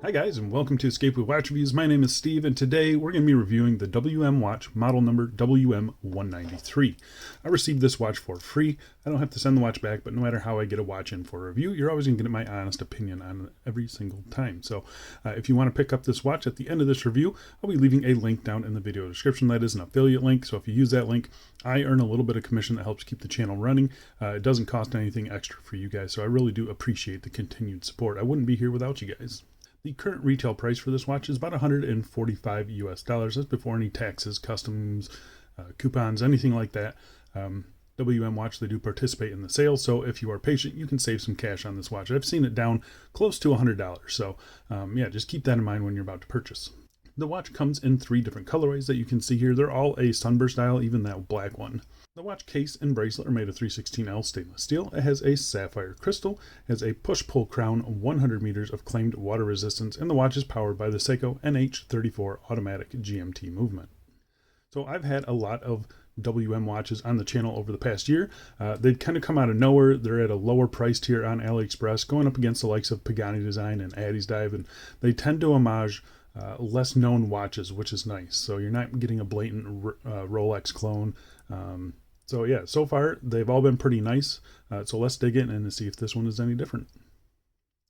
Hi guys, and welcome to Escape with Watch Reviews. My name is Steve, and today we're going to be reviewing the WM watch model number WM193. I received this watch for free. I don't have to send the watch back, but no matter how I get a watch in for a review, you're always going to get my honest opinion on it every single time. So if you want to pick up this watch at the end of this review, I'll be leaving a link down in the video description. That is an affiliate link, so if you use that link, I earn a little bit of commission that helps keep the channel running. It doesn't cost anything extra for you guys, so I really do appreciate the continued support. I wouldn't be here without you guys. The current retail price for this watch is about $145 US. That's before any taxes, customs, coupons, anything like that. WM watch, they do participate in the sale, so if you are patient, you can save some cash on this watch. I've seen it down close to $100, so yeah, just keep that in mind when you're about to purchase. The watch comes in 3 different colorways that you can see here. They're all a sunburst style, even that black one. The watch case and bracelet are made of 316L stainless steel. It has a sapphire crystal, has a push-pull crown, 100 meters of claimed water resistance, and the watch is powered by the Seiko NH34 automatic GMT movement. So I've had a lot of WM watches on the channel over the past year. They've kind of come out of nowhere. They're at a lower price tier on AliExpress, going up against the likes of Pagani Design and Addy's Dive, and they tend to homage less known watches, which is nice. So you're not getting a blatant Rolex clone. So yeah, so far they've all been pretty nice. So let's dig in and see if this one is any different.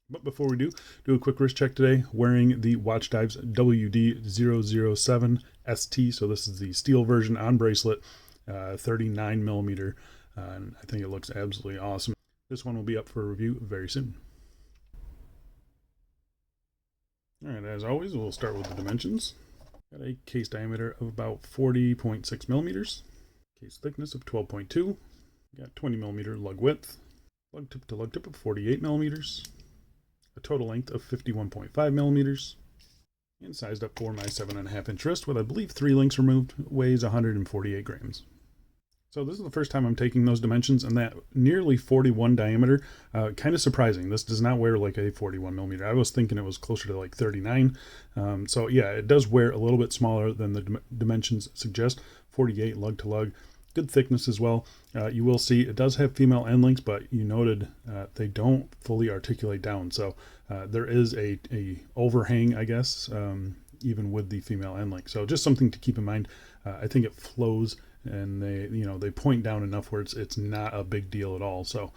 But before we do a quick wrist check today, wearing the Watch Dives WD007 ST. So this is the steel version on bracelet, 39 millimeter. And I think it looks absolutely awesome. This one will be up for review very soon. All right, as always, we'll start with the dimensions. Got a case diameter of about 40.6 millimeters. Case thickness of 12.2. Got 20 millimeter lug width. Lug tip to lug tip of 48 millimeters. A total length of 51.5 millimeters. And sized up for my 7.5 inch wrist with, I believe, 3 links removed. Weighs 148 grams. So this is the first time I'm taking those dimensions, and that nearly 41 diameter, kind of surprising. This does not wear like a 41 millimeter. I was thinking it was closer to like 39. So yeah, it does wear a little bit smaller than the dimensions suggest. 48 lug to lug. Good thickness as well. You will see it does have female end links, but you noted they don't fully articulate down. So there is a overhang, I guess, even with the female end link. So just something to keep in mind. I think it flows, and they point down enough where it's not a big deal at all. So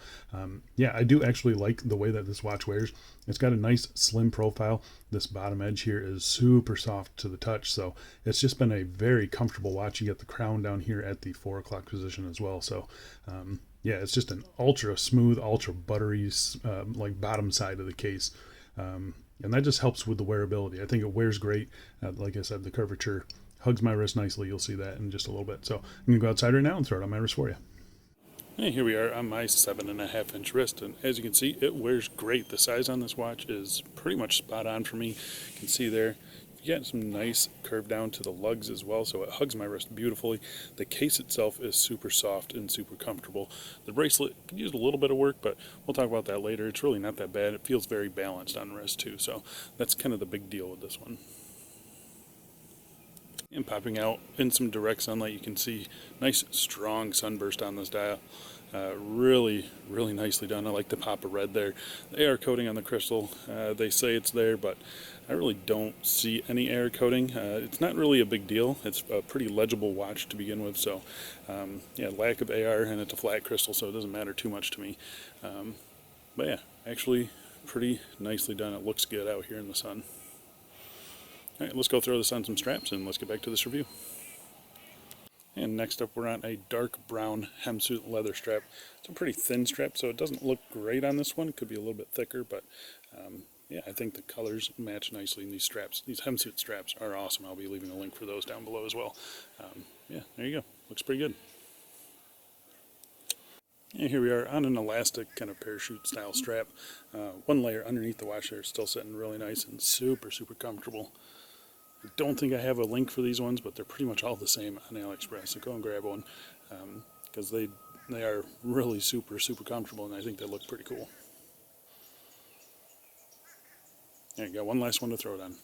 yeah, I do actually like the way that this watch wears. It's got a nice slim profile. This bottom edge here is super soft to the touch, so it's just been a very comfortable watch. You get the crown down here at the 4 o'clock position as well. So yeah, it's just an ultra smooth, ultra buttery like bottom side of the case, and that just helps with the wearability. I think it wears great. Like I said, the curvature hugs my wrist nicely. You'll see that in just a little bit. So I'm gonna go outside right now and throw it on my wrist for you. And here we are on my 7.5 inch wrist, and as you can see, it wears great. The size on this watch is pretty much spot on for me. You can see there, you got some nice curve down to the lugs as well, so it hugs my wrist beautifully. The case itself is super soft and super comfortable. The bracelet could use a little bit of work, but we'll talk about that later. It's really not that bad. It feels very balanced on the wrist too, so that's kind of the big deal with this one. And popping out in some direct sunlight, you can see nice strong sunburst on this dial. Really nicely done. I like the pop of red there. The AR coating on the crystal, they say it's there, but I really don't see any AR coating. It's not really a big deal. It's a pretty legible watch to begin with, so yeah, lack of AR, and it's a flat crystal, so it doesn't matter too much to me. But yeah, actually pretty nicely done. It looks good out here in the sun. All right, let's go throw this on some straps and let's get back to this review. And next up, we're on a dark brown hemsuit leather strap. It's a pretty thin strap, so it doesn't look great on this one. It could be a little bit thicker, but yeah, I think the colors match nicely in these straps. These hemsuit straps are awesome. I'll be leaving a link for those down below as well. Yeah, there you go. Looks pretty good. And here we are on an elastic kind of parachute style strap. One layer underneath the watch there, still sitting really nice and super comfortable. I don't think I have a link for these ones, but they're pretty much all the same on AliExpress, so go and grab one, because they are really super comfortable, and I think they look pretty cool. There you go, one last one to throw it on.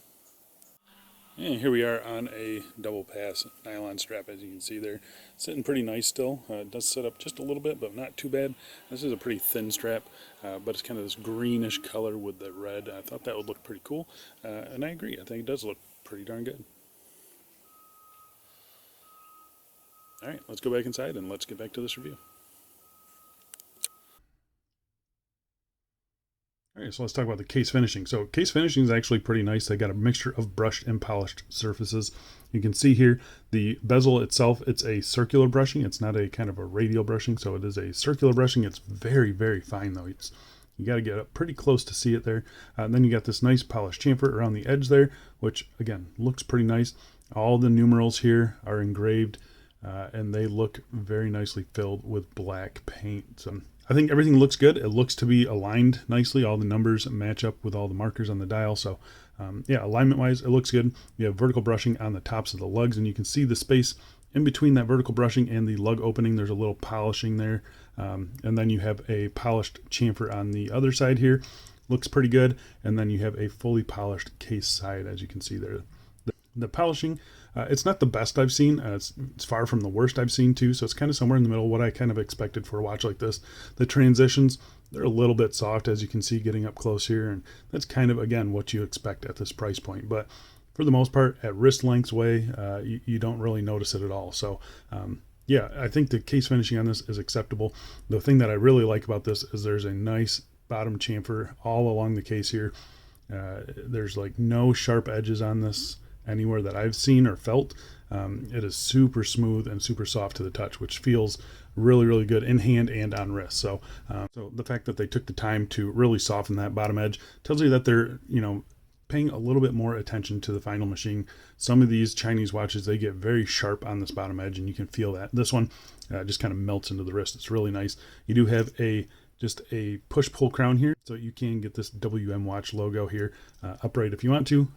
And here we are on a double pass nylon strap, as you can see there. Sitting pretty nice still. It does sit up just a little bit, but not too bad. This is a pretty thin strap, but it's kind of this greenish color with the red. I thought that would look pretty cool, and I agree. I think it does look pretty darn good. All right, let's go back inside and let's get back to this review. All right, so let's talk about the case finishing. So case finishing is actually pretty nice. They got a mixture of brushed and polished surfaces. You can see here the bezel itself, it's a circular brushing. It's not a kind of a radial brushing, so it is a circular brushing. It's very, very fine though. You got to get up pretty close to see it there. And then you got this nice polished chamfer around the edge there, which again, looks pretty nice. All the numerals here are engraved, and they look very nicely filled with black paint. So I think everything looks good. It looks to be aligned nicely. All the numbers match up with all the markers on the dial. So yeah, alignment wise, it looks good. You have vertical brushing on the tops of the lugs, and you can see the space in between that vertical brushing and the lug opening. There's a little polishing there. And then you have a polished chamfer on the other side here. Looks pretty good. And then you have a fully polished case side, as you can see there. The polishing, it's not the best I've seen. It's far from the worst I've seen too. So it's kind of somewhere in the middle, what I kind of expected for a watch like this. The transitions, they're a little bit soft, as you can see getting up close here. And that's kind of, again, what you expect at this price point. But for the most part, at wrist lengths way, you don't really notice it at all. So yeah, I think the case finishing on this is acceptable. The thing that I really like about this is there's a nice bottom chamfer all along the case here. There's like no sharp edges on this anywhere that I've seen or felt. It is super smooth and super soft to the touch, which feels really, really good in hand and on wrist. So, so the fact that they took the time to really soften that bottom edge tells you that they're, paying a little bit more attention to the final machine. Some of these Chinese watches, they get very sharp on this bottom edge, and you can feel that. This one just kind of melts into the wrist. It's really nice. You do have just a push-pull crown here, so you can get this WM watch logo here upright if you want to.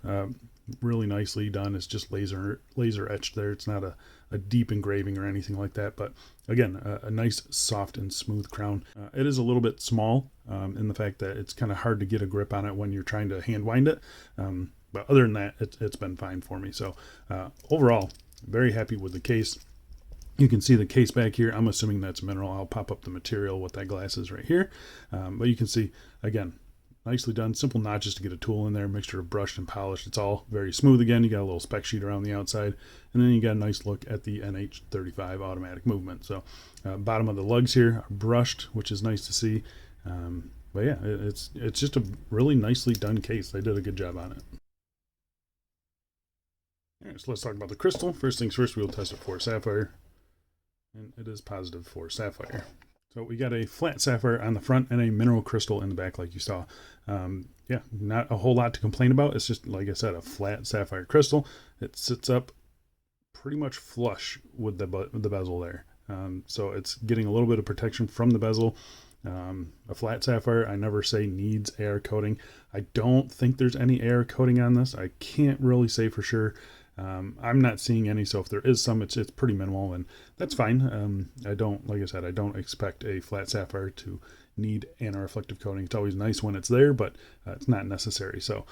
Really nicely done. It's just laser etched there. It's not a deep engraving or anything like that, but again, a nice soft and smooth crown. It is a little bit small in the fact that it's kind of hard to get a grip on it when you're trying to hand wind it, but other than that, it's been fine for me. So overall, very happy with the case. You can see the case back here. I'm assuming that's mineral. I'll pop up the material, what that glass is right here, but you can see, again, nicely done. Simple notches to get a tool in there. Mixture of brushed and polished. It's all very smooth again. You got a little spec sheet around the outside. And then you got a nice look at the NH35 automatic movement. So bottom of the lugs here are brushed, which is nice to see. But yeah, it's just a really nicely done case. They did a good job on it. All right, so let's talk about the crystal. First things first, we'll test it for sapphire. And it is positive for sapphire. So we got a flat sapphire on the front and a mineral crystal in the back, like you saw. Yeah, not a whole lot to complain about. It's just, like I said, a flat sapphire crystal. It sits up pretty much flush with the bezel there. So it's getting a little bit of protection from the bezel. A flat sapphire, I never say needs air coating. I don't think there's any air coating on this. I can't really say for sure. I'm not seeing any, so if there is some, it's pretty minimal, and that's fine. Like I said, I don't expect a flat sapphire to need anti-reflective coating. It's always nice when it's there, but it's not necessary. So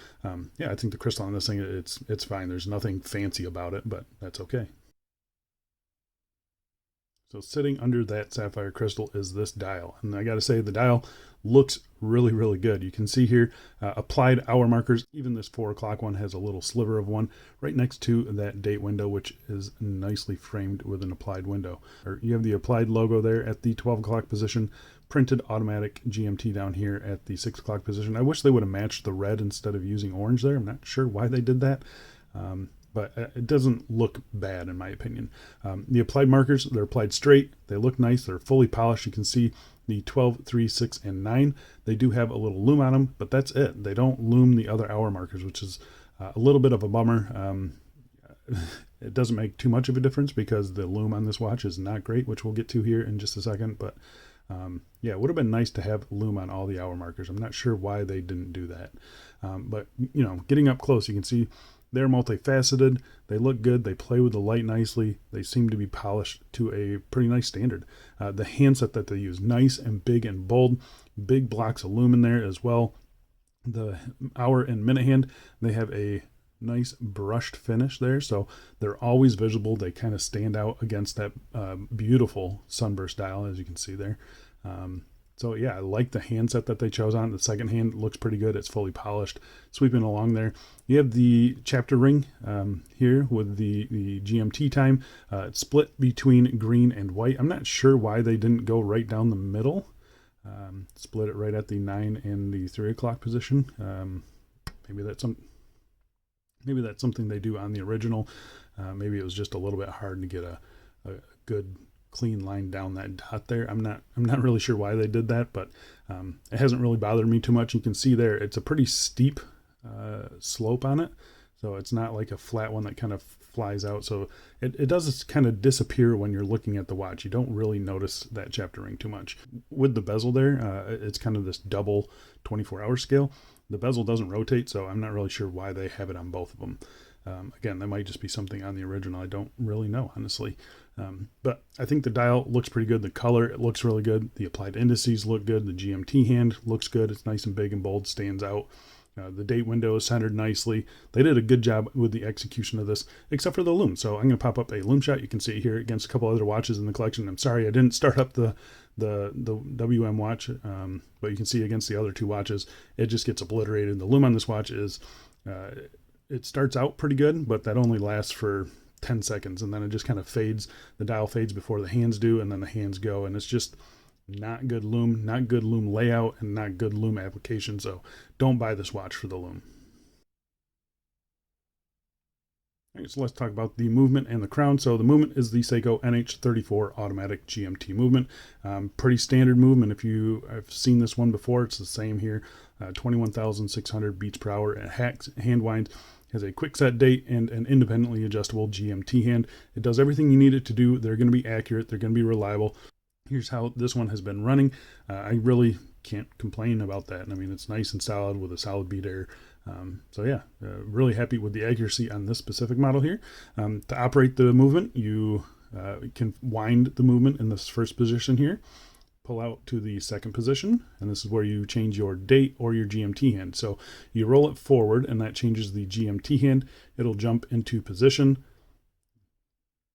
yeah, I think the crystal on this thing, it's fine. There's nothing fancy about it, but that's okay. So sitting under that sapphire crystal is this dial. And I got to say, the dial looks really, really good. You can see here applied hour markers. Even this 4 o'clock one has a little sliver of one right next to that date window, which is nicely framed with an applied window. You have the applied logo there at the 12 o'clock position, printed automatic GMT down here at the 6 o'clock position. I wish they would have matched the red instead of using orange there. I'm not sure why they did that. But it doesn't look bad in my opinion. The applied markers, they're applied straight. They look nice. They're fully polished. You can see the 12, 3, 6, and 9. They do have a little lume on them, but that's it. They don't lume the other hour markers, which is a little bit of a bummer. It doesn't make too much of a difference because the lume on this watch is not great, which we'll get to here in just a second. But yeah, it would have been nice to have lume on all the hour markers. I'm not sure why they didn't do that. But, getting up close, you can see they're multifaceted. They look good. They play with the light nicely. They seem to be polished to a pretty nice standard. The handset that they use, nice and big and bold. Big blocks of lume in there as well. The hour and minute hand, they have a nice brushed finish there, so they're always visible. They kind of stand out against that beautiful sunburst dial, as you can see there. So yeah, I like the handset that they chose on. The second hand looks pretty good. It's fully polished, sweeping along there. You have the chapter ring here with the GMT time. It's split between green and white. I'm not sure why they didn't go right down the middle. Split it right at the 9 and the 3 o'clock position. Maybe that's something they do on the original. Maybe it was just a little bit hard to get a good clean line down that dot there. I'm not really sure why they did that, but it hasn't really bothered me too much. You can see there it's a pretty steep slope on it, so it's not like a flat one that kind of flies out. So it does kind of disappear when you're looking at the watch. You don't really notice that chapter ring too much. With the bezel there, it's kind of this double 24-hour scale. The bezel doesn't rotate, so I'm not really sure why they have it on both of them. Again, that might just be something on the original. I don't really know, honestly. But I think the dial looks pretty good. The color, it looks really good. The applied indices look good. The GMT hand looks good. It's nice and big and bold, stands out. The date window is centered nicely. They did a good job with the execution of this, except for the Lume. So I'm going to pop up a Lume shot. You can see it here against a couple other watches in the collection. I'm sorry I didn't start up the WM watch, but you can see against the other two watches, it just gets obliterated. The Lume on this watch is, it starts out pretty good, but that only lasts for 10 seconds, and then it just kind of fades. The dial fades before the hands do, and then the hands go, and it's just not good Lume, not good Lume layout, and not good Lume application. So don't buy this watch for the Lume. All right, so let's talk about the movement and the crown. So the movement is the Seiko NH34 automatic GMT movement. Pretty standard movement. If you have seen this one before, it's the same here. 21,600 beats per hour. It hand winds, has a quick set date and an independently adjustable GMT hand. It does everything you need it to do. They're going to be accurate. They're going to be reliable. Here's how this one has been running. I really can't complain about that. I mean, it's nice and solid with a solid beat error. So yeah, really happy with the accuracy on this specific model here. To operate the movement, you can wind the movement in this first position here, pull out to the second position, and this is where you change your date or your GMT hand. So you roll it forward, and that changes the GMT hand. It'll jump into position.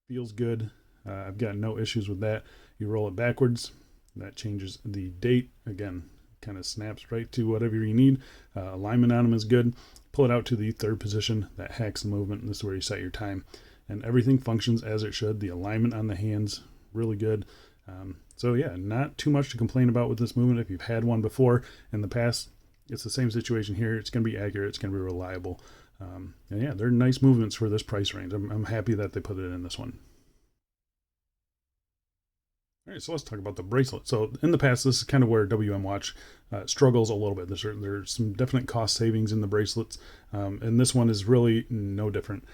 Feels good. I've got no issues with that. You roll it backwards, that changes the date. Again, kind of snaps right to whatever you need. Alignment on them is good. Pull it out to the third position, that hacks the movement, and this is where you set your time. And everything functions as it should. The alignment on the hands, really good. So yeah, not too much to complain about with this movement. If you've had one before in the past, it's the same situation here. It's going to be accurate. It's going to be reliable. And yeah, they're nice movements for this price range. I'm happy that they put it in this one. All right, so let's talk about the bracelet. So in the past, this is kind of where WM Watch struggles a little bit. There's some definite cost savings in the bracelets, and this one is really no different.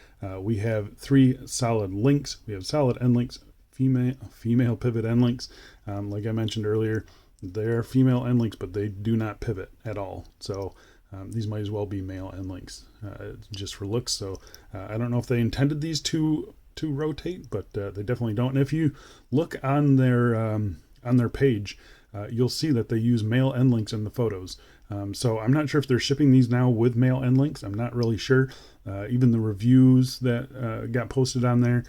We have 3 solid links. We have solid end links, female pivot end links. Like I mentioned earlier, they're female end links, but they do not pivot at all. So these might as well be male end links just for looks. So I don't know if they intended these to rotate, but they definitely don't. And if you look on their page, you'll see that they use male end links in the photos. So I'm not sure if they're shipping these now with male end links. I'm not really sure. Even the reviews that got posted on there,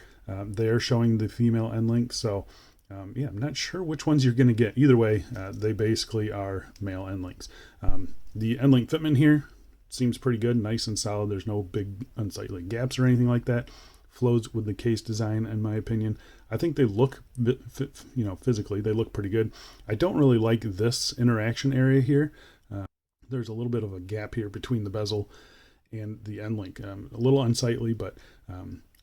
they're showing the female end links. So yeah, I'm not sure which ones you're going to get. Either way, they basically are male end links. The end link fitment here seems pretty good, nice and solid. There's no big unsightly gaps or anything like that. Flows with the case design, in my opinion. I think they look, physically, they look pretty good. I don't really like this interaction area here. There's a little bit of a gap here between the bezel and the end link. A little unsightly, but I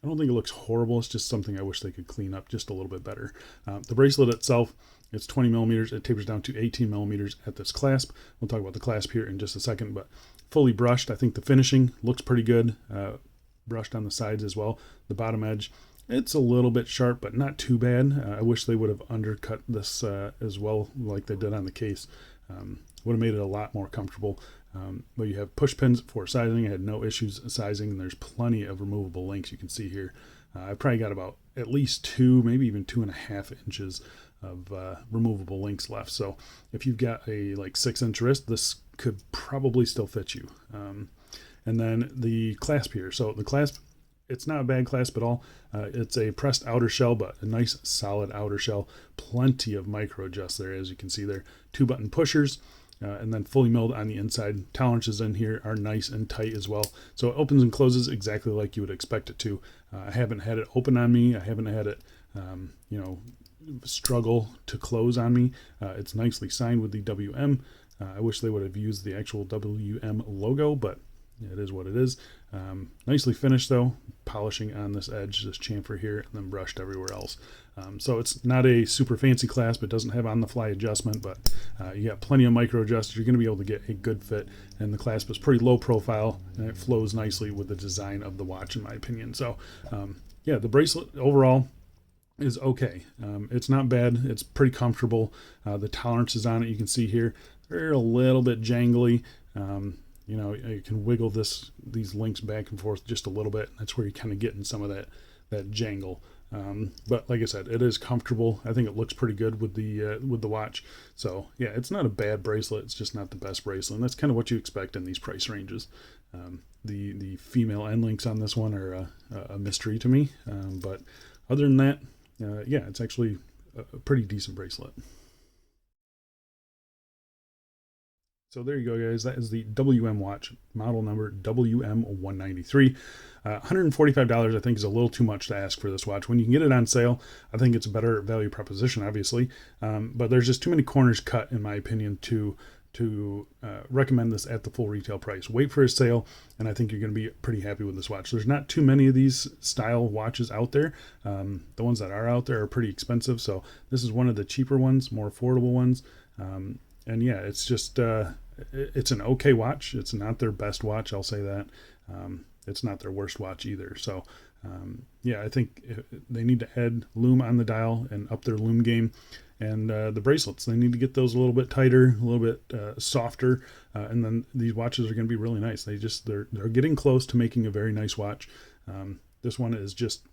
don't think it looks horrible. It's just something I wish they could clean up just a little bit better. The bracelet itself, it's 20 millimeters. It tapers down to 18 millimeters at this clasp. We'll talk about the clasp here in just a second, but fully brushed. I think the finishing looks pretty good. Brushed on the sides as well. The bottom edge, it's a little bit sharp, but not too bad. I wish they would have undercut this as well, like they did on the case. Would have made it a lot more comfortable. But you have push pins for sizing. I had no issues sizing, and there's plenty of removable links you can see here. I've probably got about at least 2, maybe even 2.5 inches of removable links left. So if you've got a like 6-inch wrist, this could probably still fit you. and then the clasp here. So the clasp, it's not a bad clasp at all. It's a pressed outer shell, but a nice solid outer shell. Plenty of micro adjust there, as you can see there. 2-button pushers, and then fully milled on the inside. Tolerances in here are nice and tight as well. So it opens and closes exactly like you would expect it to. I haven't had it open on me. I haven't had it, struggle to close on me. It's nicely signed with the WM. I wish they would have used the actual WM logo, but it is what it is. Nicely finished though, polishing on this edge, this chamfer here, and then brushed everywhere else. So it's not a super fancy clasp. It doesn't have on-the-fly adjustment, but you got plenty of micro adjusters. You're going to be able to get a good fit, and the clasp is pretty low profile, and it flows nicely with the design of the watch, in my opinion. So yeah, the bracelet overall is okay. It's not bad. It's pretty comfortable. The tolerances on it, you can see here, they're a little bit jangly. You can wiggle these links back and forth just a little bit. That's where you kind of get in some of that jangle. But like I said, it is comfortable. I think it looks pretty good with the watch. So yeah, it's not a bad bracelet. It's just not the best bracelet. And that's kind of what you expect in these price ranges. The female end links on this one are a mystery to me. But other than that, yeah, it's actually a pretty decent bracelet. So there you go, guys. That is the WM watch, model number WM193. $145, I think, is a little too much to ask for this watch. When you can get it on sale, I think it's a better value proposition, obviously. But there's just too many corners cut, in my opinion, to recommend this at the full retail price. Wait for a sale, and I think you're going to be pretty happy with this watch. There's not too many of these style watches out there. The ones that are out there are pretty expensive, so this is one of the cheaper ones, more affordable ones. And yeah, it's just it's an okay watch. It's not their best watch, I'll say that. It's not their worst watch either. So yeah, I think they need to add lume on the dial and up their lume game. And the bracelets, they need to get those a little bit tighter, a little bit softer, and then these watches are going to be really nice. They're getting close to making a very nice watch. This one is just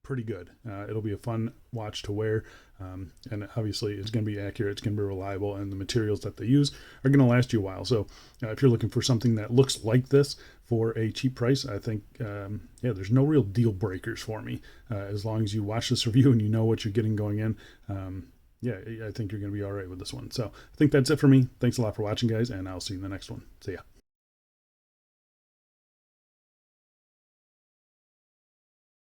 pretty good. It'll be a fun watch to wear, and obviously it's going to be accurate, it's going to be reliable, and the materials that they use are going to last you a while. So if you're looking for something that looks like this for a cheap price, I think yeah, there's no real deal breakers for me. As long as you watch this review and you know what you're getting going in, yeah, I think you're going to be all right with this one. So I think that's it for me. Thanks a lot for watching, guys, and I'll see you in the next one. See ya.